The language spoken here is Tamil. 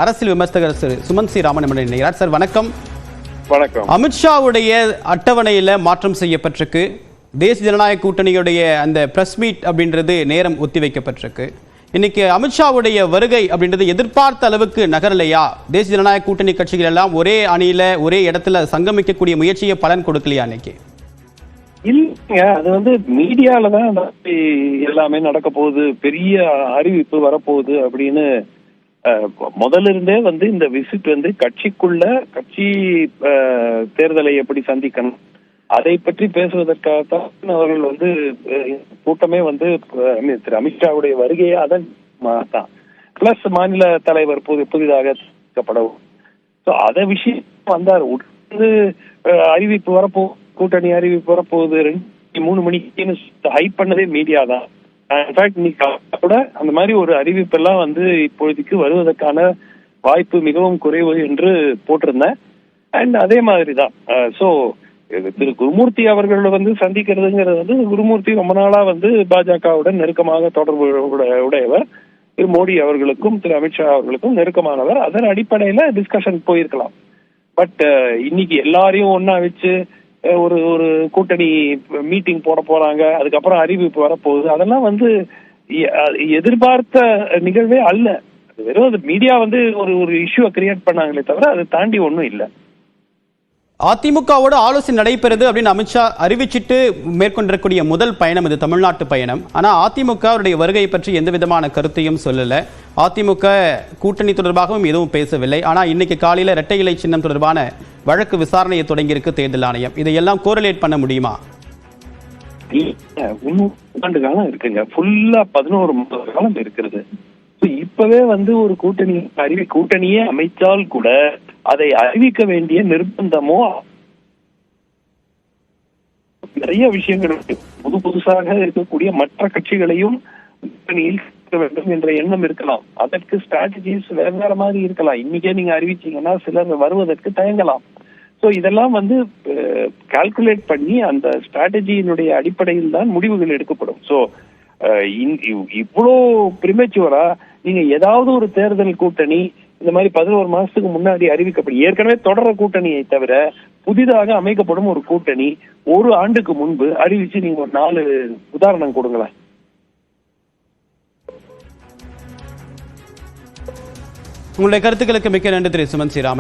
அரசியல் விமர்சகர் சுமன் சி ராமன் இணைகிறார். சார் வணக்கம். வணக்கம். அமித்ஷாவுடைய அட்டவணையில் மாற்றம் செய்யப்பட்டிருக்கு. தேசிய ஜனநாயக கூட்டணியுடைய அந்த பிரஸ் மீட் அப்படின்றது நேரம் ஒத்திவைக்கப்பட்டிருக்கு. இன்னைக்கு அமித்ஷாவுடைய வருகை அப்படின்றது எதிர்பார்த்த அளவுக்கு நகரலையா? தேசிய ஜனநாயக கூட்டணி கட்சிகள் எல்லாம் ஒரே அணியில ஒரே இடத்துல சங்கமிக்கக்கூடிய முயற்சியை பலன் கொடுக்கலையா? இன்னைக்கு இல்லைங்க, அது மீடியால தான் எல்லாமே நடக்க போகுது, பெரிய அறிவிப்பு வரப்போகுது அப்படின்னு முதல்ல இருந்தே இந்த விசிட் கட்சிக்குள்ள கட்சி தேர்தலை எப்படி சந்திக்கணும் அதை பற்றி பேசுவதற்காகத்தான் அவர்கள் கூட்டமே திரு அமித்ஷாவுடைய வருகையே அதன் தான். பிளஸ் மாநில தலைவர் புதிதாக அதை விஷயம் வந்தார். அறிவிப்பு வரப்போ கூட்டணி அறிவிப்பு வரப்போகுது 2-3 மணிக்கு ஹைப் பண்ணதே மீடியா தான். இன்ஃபேக்ட் இன்னைக்கு கூட அந்த மாதிரி ஒரு அறிவிப்பெல்லாம் இப்பொழுதுக்கு வருவதற்கான வாய்ப்பு மிகவும் குறைவு என்று போட்டிருந்தேன். அண்ட் அதே மாதிரி தான் ஸோ திரு குருமூர்த்தி அவர்கள் சந்திக்கிறதுங்கிறது குருமூர்த்தி ரொம்ப நாளா பாஜகவுடன் நெருக்கமாக தொடர்பு உடையவர். திரு மோடி அவர்களுக்கும் திரு அமித்ஷா அவர்களுக்கும் நெருக்கமானவர். அதன் அடிப்படையில டிஸ்கஷன் போயிருக்கலாம். பட் இன்னைக்கு எல்லாரையும் ஒன்னா வச்சு ஒரு கூட்டணி மீட்டிங் போட போறாங்க, அதுக்கப்புறம் அறிவிப்பு வரப்போகுது, அதெல்லாம் எதிர்பார்த்த நிகழ்வே அல்ல. வெறும் மீடியா ஒரு இஷ்யூவை கிரியேட் பண்ணாங்களே தவிர அதை தாண்டி ஒன்றும் இல்லை. அதிமுகவோட ஆலோசனை நடைபெறுது அப்படின்னு அமித்ஷா அறிவிச்சிட்டு மேற்கொண்டிருக்கூடிய முதல் பயணம் இது தமிழ்நாட்டு பயணம். ஆனா அதிமுக அவருடைய வருகை பற்றி எந்த விதமான கருத்தையும் சொல்லல. அதிமுக கூட்டணி தொடர்பாகவும் எதுவும் பேசவில்லை. ஆனா இன்னைக்கு காலையில இரட்டை இலை சின்னம் தொடர்பான வழக்கு விசாரணையை தொடங்கியிருக்கு தேர்தல் ஆணையம். இதையெல்லாம் கோரிலேட் பண்ண முடியுமா? ஆண்டு காலம் இருக்குங்க, ஃபுல்லா 11 மாத காலம் இருக்கிறது. இப்பவே ஒரு கூட்டணியே அமைத்தால் கூட அதை அறிவிக்க வேண்டிய நிர்பந்தமோ நிறைய விஷயங்கள் புதுசாக இருக்கக்கூடிய மற்ற கட்சிகளையும் வேண்டும் என்ற எண்ணம் இருக்கலாம். அதற்கு ஸ்ட்ராட்டஜிஸ் வேற மாதிரி இருக்கலாம். இன்னைக்கே நீங்க அறிவிச்சீங்கன்னா சிலர் வருவதற்கு தயங்கலாம். ஸோ இதெல்லாம் கால்குலேட் பண்ணி அந்த ஸ்ட்ராட்டஜியினுடைய அடிப்படையில் தான் முடிவுகள் எடுக்கப்படும். ஸோ இவ்வளோ பிரிமெச்சுவரா நீங்க ஏதாவது ஒரு தேர்தல் கூட்டணி இந்த மாதிரி 11 மாசத்துக்கு முன்னாடி அறிவிக்கப்படும், ஏற்கனவே தொடர கூட்டணியை தவிர புதிதாக அமைக்கப்படும் ஒரு கூட்டணி ஒரு ஆண்டுக்கு முன்பு அறிவிச்சு நீங்க ஒரு 4 உதாரணம் கொடுங்களேன். உங்களுடைய கருத்துக்களுக்கு மிக்க நன்றி திரு சுமன் சி ராமன்.